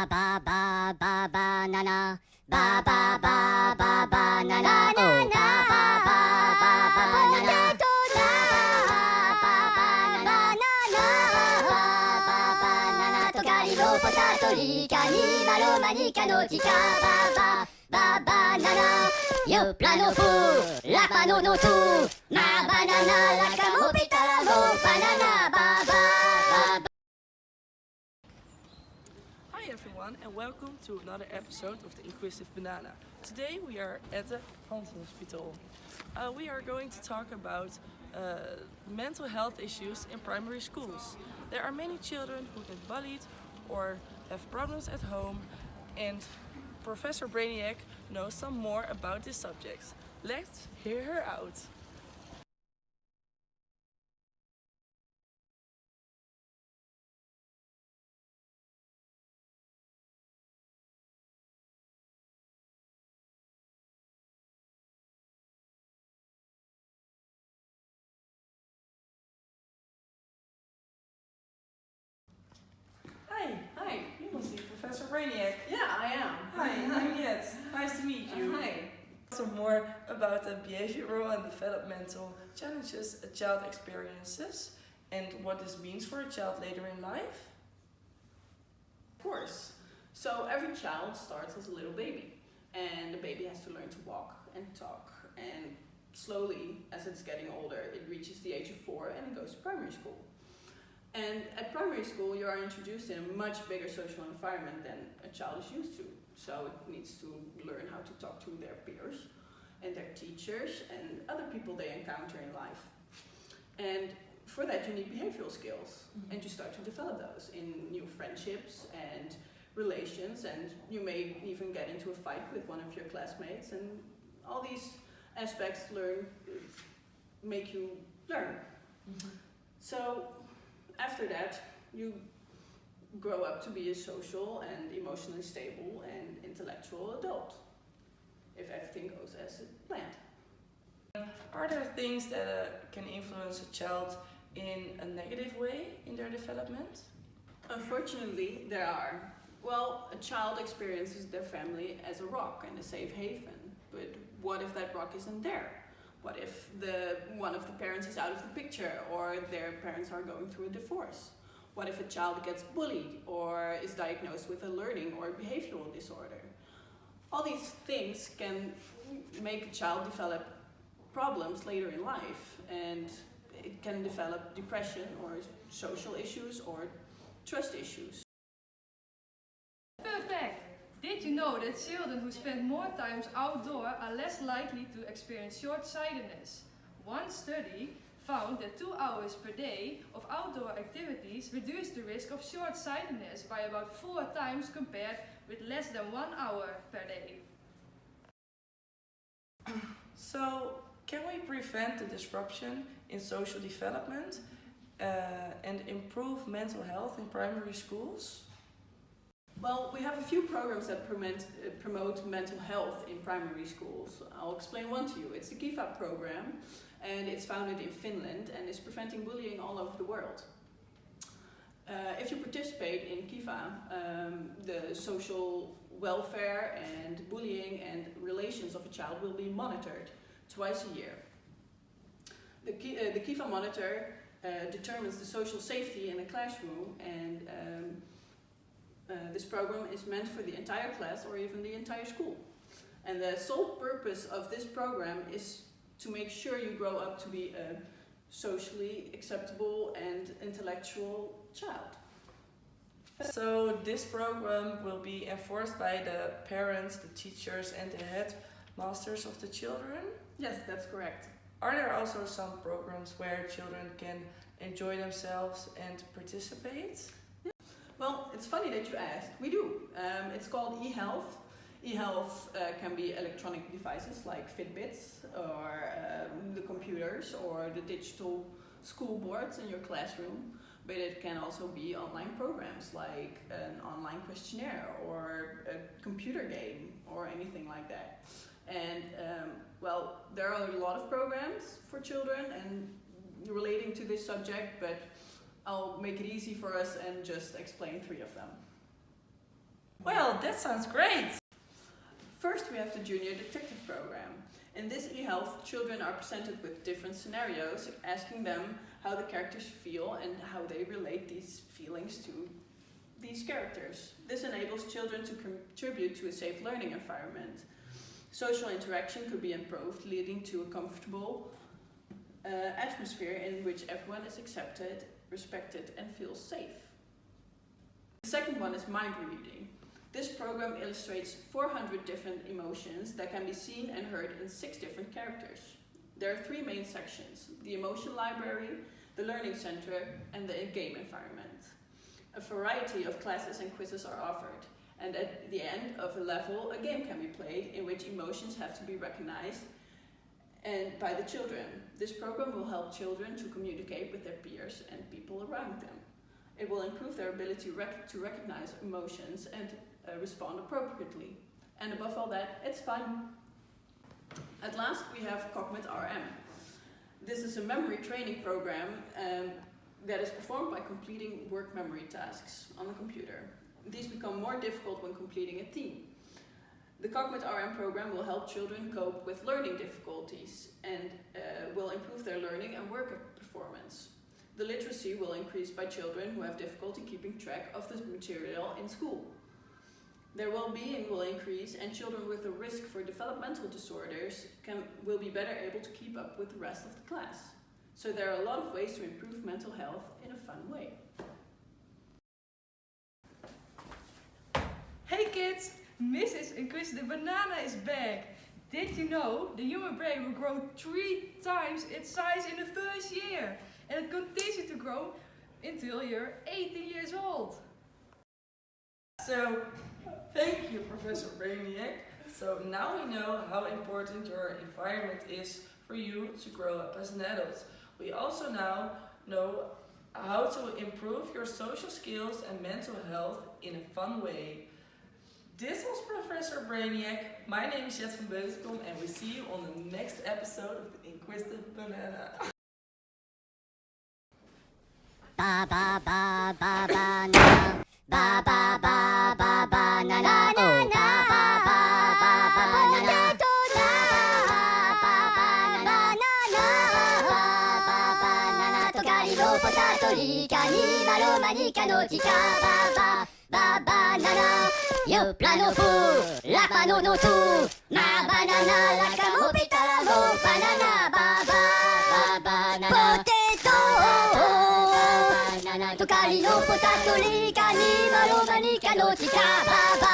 ba ba ba ba banana. Ba ba ba ba banana. Oh, ba ba ba ba banana. Potato ba ba banana. Ba ba banana. Tocali no potato rica ni malo manica no tica. Ba banana. Yo plano fu la pano no tu. Ma banana la camo pitala mo banana. Ba ba. Hi everyone and welcome to another episode of the Inquisitive Banana. Today we are at the Hans Hospital. We are going to talk about mental health issues in primary schools. There are many children who get bullied or have problems at home, and Professor Brainiac knows some more about this subject. Let's hear her out. Hi, you must be Professor Brainiac. Yeah, I am. Hi, I'm Jet. Nice to meet you. Hi. Some more about the behavioral and developmental challenges a child experiences and what this means for a child later in life. Of course. So every child starts as a little baby, and the baby has to learn to walk and talk, and slowly, as it's getting older, it reaches the age of 4 and it goes to primary school. And at primary school, you are introduced in a much bigger social environment than a child is used to. So it needs to learn how to talk to their peers and their teachers and other people they encounter in life. And for that, you need behavioral skills, and you start to develop those in new friendships and relations, and you may even get into a fight with one of your classmates, and all these aspects make you learn. So after that, you grow up to be a social and emotionally stable and intellectual adult, if everything goes as planned. Are there things that can influence a child in a negative way in their development? Unfortunately, there are. Well, a child experiences their family as a rock and a safe haven, but what if that rock isn't there? What if one of the parents is out of the picture, or their parents are going through a divorce? What if a child gets bullied or is diagnosed with a learning or behavioral disorder? All these things can make a child develop problems later in life, and it can develop depression or social issues or trust issues. Fun fact! Did you know that children who spend more times outdoor are less likely to experience short-sightedness? One study found that 2 hours per day of outdoor activities reduce the risk of short-sightedness by about 4 times compared with less than 1 hour per day. So, can we prevent the disruption in social development and improve mental health in primary schools? Well, we have a few programs that promote mental health in primary schools. I'll explain one to you. It's the KIFA program, and it's founded in Finland and is preventing bullying all over the world. If you participate in KIFA, the social welfare and bullying and relations of a child will be monitored twice a year. The KIFA monitor determines the social safety in the classroom, and this program is meant for the entire class or even the entire school. And the sole purpose of this program is to make sure you grow up to be a socially acceptable and intellectual child. So this program will be enforced by the parents, the teachers and the headmasters of the children? Yes, that's correct. Are there also some programs where children can enjoy themselves and participate? Well, it's funny that you asked. We do. It's called e-health. E-health can be electronic devices like Fitbits or the computers or the digital school boards in your classroom, but it can also be online programs like an online questionnaire or a computer game or anything like that. And well, there are a lot of programs for children and relating to this subject, but I'll make it easy for us and just explain 3 of them. Well, that sounds great! First, we have the Junior Detective Program. In this e-health, children are presented with different scenarios, asking them how the characters feel and how they relate these feelings to these characters. This enables children to contribute to a safe learning environment. Social interaction could be improved, leading to a comfortable atmosphere in which everyone is accepted, respected, and feels safe. The second one is mind reading. This program illustrates 400 different emotions that can be seen and heard in 6 different characters. There are 3 main sections: the emotion library, the learning center, and the game environment. A variety of classes and quizzes are offered, and at the end of a level, a game can be played in which emotions have to be recognized and by the children. This program will help children to communicate with their peers and people around them. It will improve their ability to recognize emotions and respond appropriately. And above all that, it's fun. At last, we have Cognitive RM. This is a memory training program that is performed by completing work memory tasks on the computer. These become more difficult when completing a team. The Cognitive RM program will help children cope with learning difficulties and will improve their learning and work performance. The literacy will increase by children who have difficulty keeping track of the material in school. Their well-being will increase, and children with a risk for developmental disorders will be better able to keep up with the rest of the class. So there are a lot of ways to improve mental health in a fun way. Hey kids, Mrs. Inquisitive Banana is back. Did you know the human brain will grow 3 times its size in the first year? And it continues to grow until you're 18 years old. So, thank you, Professor Brainiac. So now we know how important your environment is for you to grow up as an adult. We also now know how to improve your social skills and mental health in a fun way. This was Professor Brainiac. My name is Jet van Beutenkom, and we see you on the next episode of the Inquisitive Banana. Ba ba ba ba ba na. Ba ba ba ba ba na na. Oh ba ba ba ba ba na na. Ba ba ba ba na na. Ba ba ba na na. Tokari no potato lika ni malo manika no tika. Ba ba ba ba na na. Yo plano fu la mano no tu. Ma banana la camo pitala mo banana. Ba ba ba ba na na. Potato. トカリのポタトリカにマロマニカのチカババ